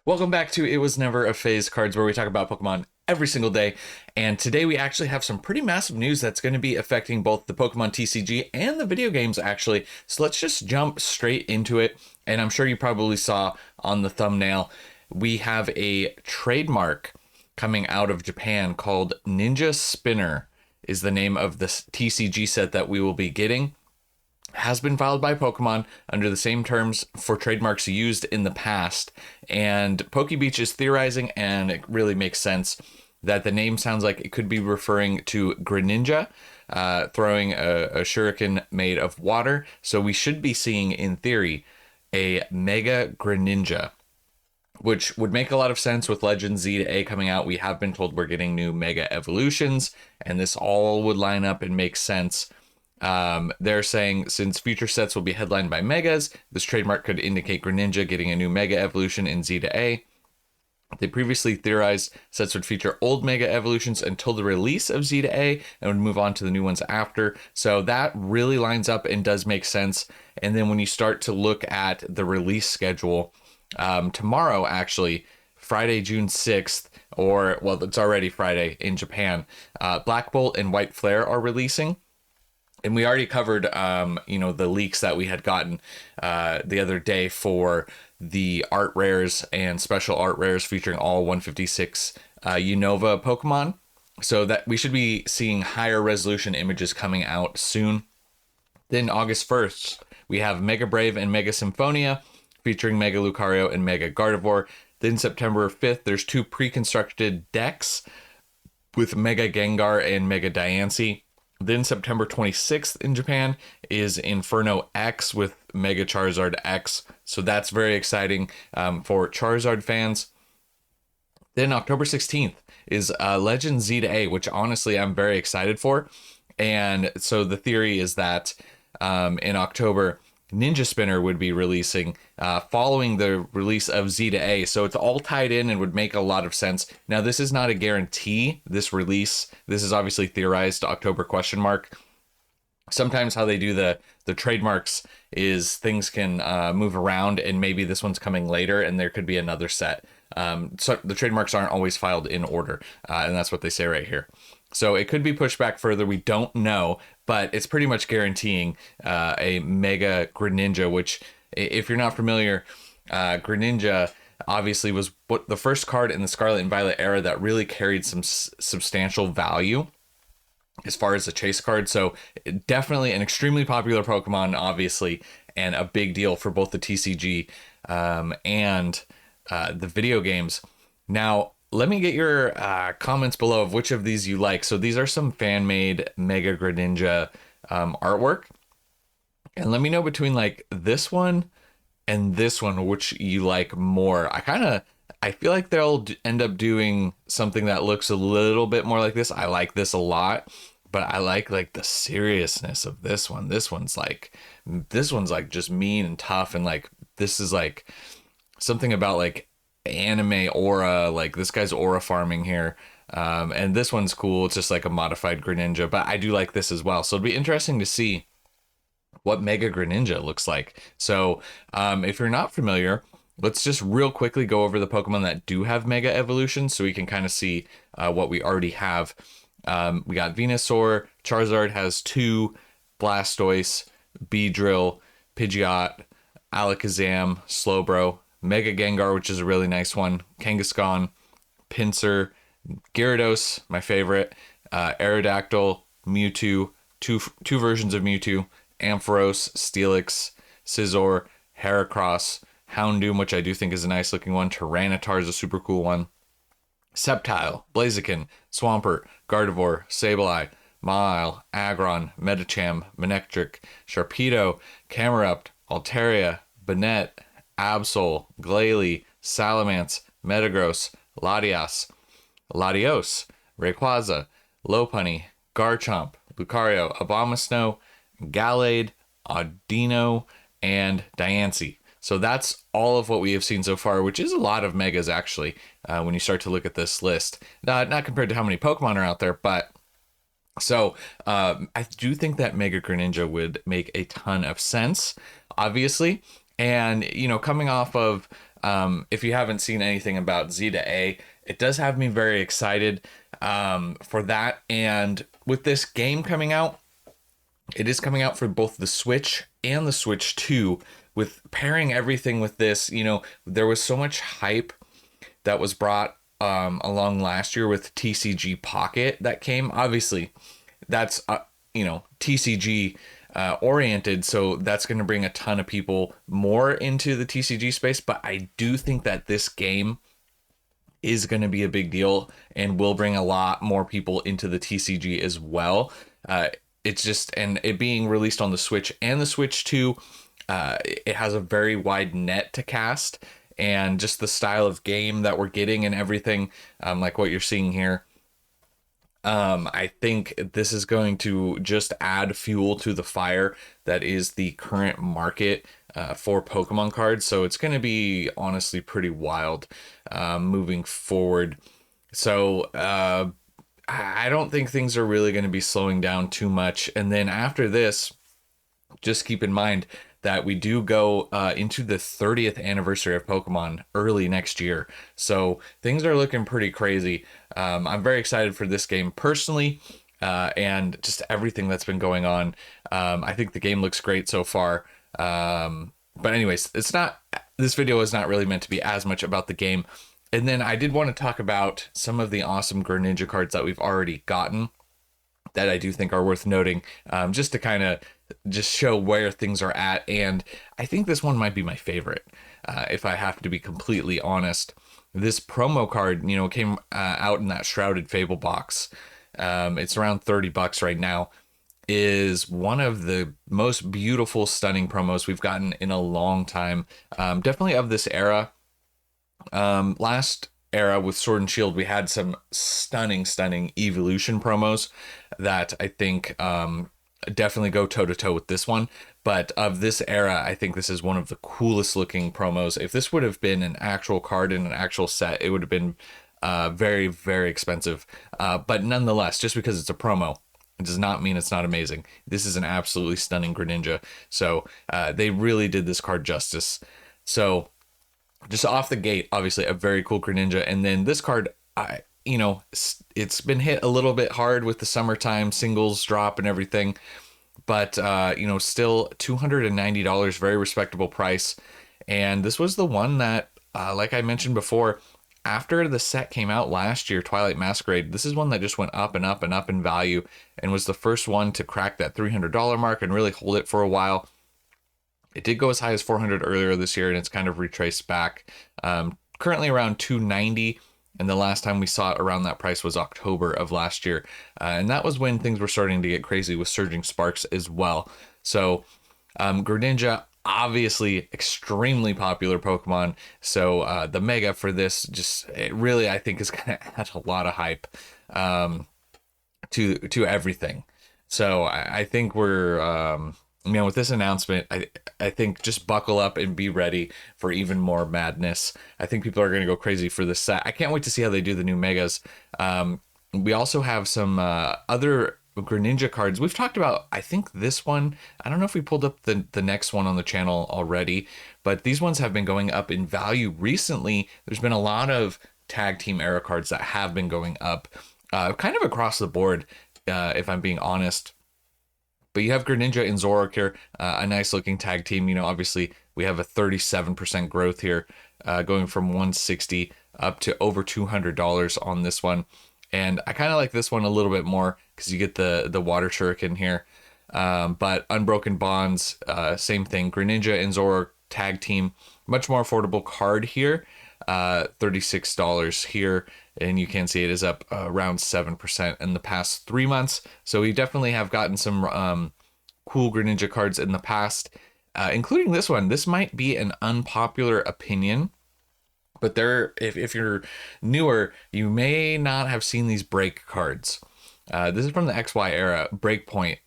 Welcome back to It Was Never a Phase Cards, where we talk about Pokemon every single day. And today we actually have some pretty massive news that's going to be affecting both the Pokemon TCG and the video games, actually. So let's just jump straight into it. And I'm sure you probably saw on the thumbnail, we have a trademark coming out of Japan called Ninja Spinner, is the name of this TCG set that we will be getting. Has been filed by Pokemon under the same terms for trademarks used in the past. And PokeBeach is theorizing, and it really makes sense, that the name sounds like it could be referring to Greninja, throwing a shuriken made of water. So we should be seeing, in theory, a Mega Greninja, which would make a lot of sense with Legend Z to A coming out. We have been told we're getting new Mega Evolutions, and this all would line up and make sense. They're saying since future sets will be headlined by Megas, this trademark could indicate Greninja getting a new Mega Evolution in Z to A. They previously theorized sets would feature old Mega Evolutions until the release of Z to A and would move on to the new ones after. So that really lines up and does make sense. And then when you start to look at the release schedule, tomorrow, actually, Friday, June 6th, or, well, it's already Friday in Japan, Black Bolt and White Flare are releasing. And we already covered, the leaks that we had gotten the other day for the art rares and special art rares featuring all 156 Unova Pokemon. So that we should be seeing higher resolution images coming out soon. Then August 1st, we have Mega Brave and Mega Symphonia featuring Mega Lucario and Mega Gardevoir. Then September 5th, there's two pre-constructed decks with Mega Gengar and Mega Diancie. Then September 26th in Japan is Inferno X with Mega Charizard X. So that's very exciting for Charizard fans. Then October 16th is Legend Z to A, which honestly I'm very excited for. And so the theory is that in October, Ninja Spinner would be releasing following the release of Z to A. So it's all tied in and would make a lot of sense. Now, this is not a guarantee, this release. This is obviously theorized October ? Sometimes how they do the trademarks is things can move around, and maybe this one's coming later and there could be another set. So the trademarks aren't always filed in order, and that's what they say right here. So it could be pushed back further. We don't know, but it's pretty much guaranteeing a Mega Greninja, which, if you're not familiar, Greninja obviously was the first card in the Scarlet and Violet era that really carried some substantial value as far as a chase card. So definitely an extremely popular Pokemon, obviously, and a big deal for both the TCG and the video games. Now, let me get your comments below of which of these you like. So these are some fan-made Mega Greninja artwork. And let me know between like this one and this one, which you like more. I feel like they'll end up doing something that looks a little bit more like this. I like this a lot, but I like the seriousness of this one. This one's like just mean and tough. And like, this is like something about like anime aura, like this guy's aura farming here. And this one's cool. It's just like a modified Greninja, but I do like this as well. So it'll be interesting to see what Mega Greninja looks like. So if you're not familiar, let's just real quickly go over the Pokemon that do have Mega Evolutions so we can kind of see what we already have. We got Venusaur. Charizard has 2, Blastoise, Beedrill, Pidgeot, Alakazam, Slowbro, Mega Gengar, which is a really nice one, Kangaskhan, Pinsir, Gyarados, my favorite, Aerodactyl, Mewtwo, two versions of Mewtwo, Ampharos, Steelix, Scizor, Heracross, Houndoom, which I do think is a nice looking one, Tyranitar is a super cool one, Sceptile, Blaziken, Swampert, Gardevoir, Sableye, Mawile, Aggron, Medicham, Manectric, Sharpedo, Camerupt, Altaria, Banette, Absol, Glalie, Salamence, Metagross, Latias, Latios, Rayquaza, Lopunny, Garchomp, Lucario, Abomasnow, Gallade, Audino, and Diancie. So that's all of what we have seen so far, which is a lot of Megas, actually, when you start to look at this list. Not compared to how many Pokemon are out there, but so I do think that Mega Greninja would make a ton of sense, obviously. And, coming off of If you haven't seen anything about Z to A, it does have me very excited for that. And with this game coming out, it is coming out for both the Switch and the Switch 2. With pairing everything with this, you know, there was so much hype that was brought along last year with TCG Pocket that came. Obviously, that's you know, TCG oriented, so that's going to bring a ton of people more into the TCG space. But I do think that this game is going to be a big deal and will bring a lot more people into the TCG as well. It's just, and it being released on the Switch and the Switch 2, it has a very wide net to cast, and just the style of game that we're getting and everything, like what you're seeing here. I think this is going to just add fuel to the fire that is the current market for Pokemon cards. So it's going to be honestly pretty wild moving forward. So I don't think things are really going to be slowing down too much. And then after this, just keep in mind that we do go into the 30th anniversary of Pokemon early next year. So things are looking pretty crazy. I'm very excited for this game personally, and just everything that's been going on. I think the game looks great so far. But anyways, this video is not really meant to be as much about the game. And then I did want to talk about some of the awesome Greninja cards that we've already gotten that I do think are worth noting, just to kind of just show where things are at. And I think this one might be my favorite, if I have to be completely honest. This promo card, you know, came out in that Shrouded Fable box. It's around $30 right now. Is one of the most beautiful, stunning promos we've gotten in a long time. Definitely of this era. Last era with Sword and Shield, we had some stunning evolution promos that I think definitely go toe to toe with this one. But of this era, I think this is one of the coolest looking promos. If this would have been an actual card in an actual set, it would have been very expensive. But nonetheless, just because it's a promo, it does not mean it's not amazing. This is an absolutely stunning Greninja. So they really did this card justice. So just off the gate, obviously a very cool Greninja. And then this card, you know, it's been hit a little bit hard with the summertime singles drop and everything. But, you know, still $290, very respectable price. And this was the one that, like I mentioned before, after the set came out last year, Twilight Masquerade, this is one that just went up and up and up in value and was the first one to crack that $300 mark and really hold it for a while. It did go as high as 400 earlier this year, and it's kind of retraced back. Currently around 290, and the last time we saw it around that price was October of last year. And that was when things were starting to get crazy with Surging Sparks as well. So Greninja, obviously extremely popular Pokemon. So the Mega for this, just it really, I think, is going to add a lot of hype to everything. So I think we're... you know, with this announcement, I think just buckle up and be ready for even more madness. I think people are going to go crazy for this set. I can't wait to see how they do the new Megas. We also have some other Greninja cards. We've talked about, I think this one, I don't know if we pulled up the next one on the channel already, but these ones have been going up in value recently. There's been a lot of tag team era cards that have been going up kind of across the board, if I'm being honest. But you have Greninja and Zoroark here, a nice looking tag team. You know, obviously we have a 37% growth here, going from 160 up to over $200 on this one. And I kind of like this one a little bit more because you get the water shuriken here. But Unbroken Bonds, same thing. Greninja and Zoroark tag team, much more affordable card here. $36 here, and you can see it is up around 7% in the past 3 months. So we definitely have gotten some cool Greninja cards in the past, including this one. This might be an unpopular opinion, but if you're newer, you may not have seen these break cards. This is from the XY era, Breakpoint,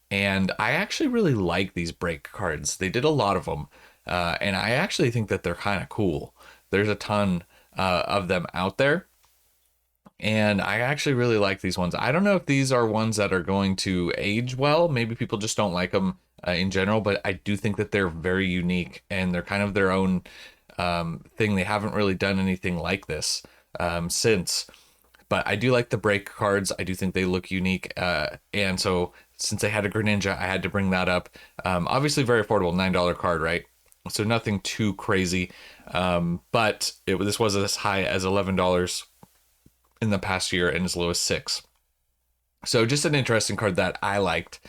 and I actually really like these break cards. They did a lot of them, and I actually think that they're kind of cool. There's a ton of them out there, and I actually really like these ones. I don't know if these are ones that are going to age well. Maybe people just don't like them in general, but I do think that they're very unique, and they're kind of their own thing. They haven't really done anything like this since. But I do like the break cards. I do think they look unique. And so since they had a Greninja, I had to bring that up. Obviously very affordable, $9 card, right? So nothing too crazy. But this was as high as $11 in the past year and as low as $6. So just an interesting card that I liked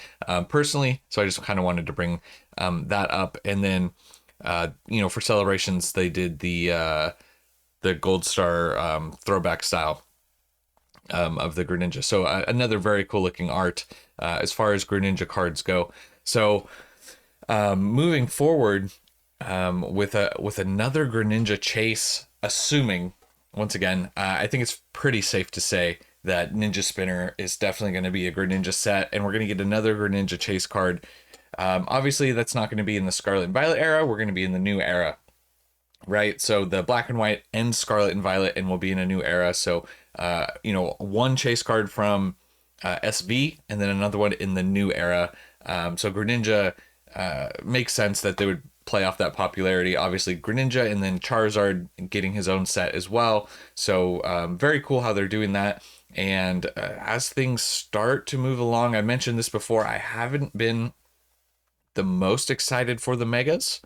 personally. So I just kind of wanted to bring that up. And then, for celebrations, they did the Gold Star throwback style of the Greninja. So another very cool looking art as far as Greninja cards go. So moving forward with another Greninja chase, assuming once again, I think it's pretty safe to say that Ninja Spinner is definitely going to be a Greninja set, and we're going to get another Greninja chase card. Obviously, that's not going to be in the Scarlet and Violet era. We're going to be in the new era, right? So the Black and White ends Scarlet and Violet, and we'll be in a new era. So, one chase card from SV, and then another one in the new era. So Greninja makes sense that they would play off that popularity. Obviously, Greninja, and then Charizard getting his own set as well. So very cool how they're doing that. And as things start to move along, I mentioned this before, I haven't been the most excited for the Megas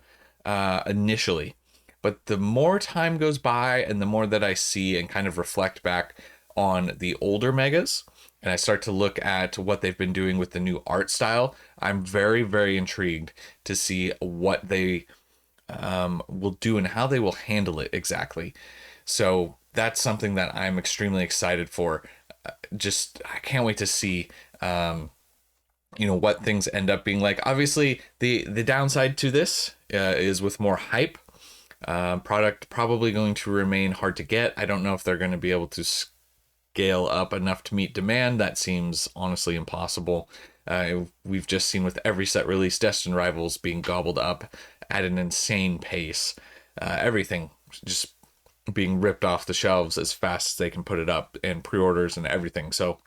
initially. But the more time goes by and the more that I see and kind of reflect back on the older Megas, and I start to look at what they've been doing with the new art style, I'm very, very intrigued to see what they will do and how they will handle it exactly. So that's something that I'm extremely excited for. I can't wait to see what things end up being like. Obviously, the downside to this is with more hype. Product probably going to remain hard to get. I don't know if they're going to be able to scale up enough to meet demand. That seems honestly impossible. We've just seen with every set release, Destined Rivals being gobbled up at an insane pace. Everything just being ripped off the shelves as fast as they can put it up, and pre-orders and everything. So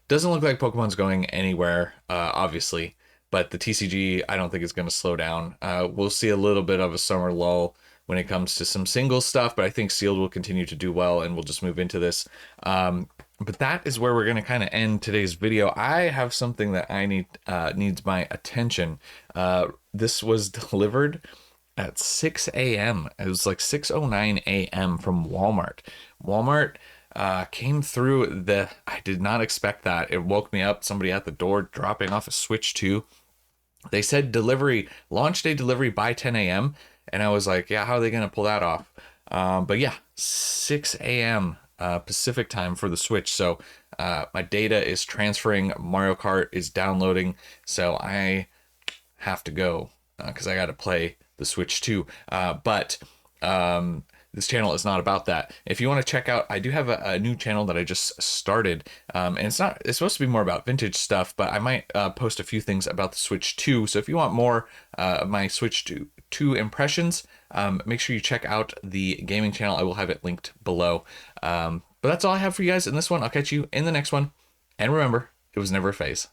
doesn't look like Pokemon's going anywhere, obviously, but the TCG I don't think is going to slow down. We'll see a little bit of a summer lull when it comes to some single stuff, but I think Sealed will continue to do well, and we'll just move into this. But that is where we're going to kind of end today's video. I have something that I needs my attention. This was delivered at 6 a.m. It was like 6:09 a.m. from Walmart. Walmart came through. I did not expect that. It woke me up. Somebody at the door dropping off a Switch 2. They said delivery, launch day delivery by 10 a.m. And I was like, yeah, how are they going to pull that off? But yeah, 6 a.m. Pacific time for the Switch. So my data is transferring. Mario Kart is downloading. So I have to go because I got to play the Switch 2. But this channel is not about that. If you want to check out, I do have a new channel that I just started. And it's supposed to be more about vintage stuff, but I might post a few things about the Switch 2. So if you want more of my Switch 2 impressions, make sure you check out the gaming channel. I will have it linked below. But that's all I have for you guys in this one. I'll catch you in the next one. And remember, it was never a phase.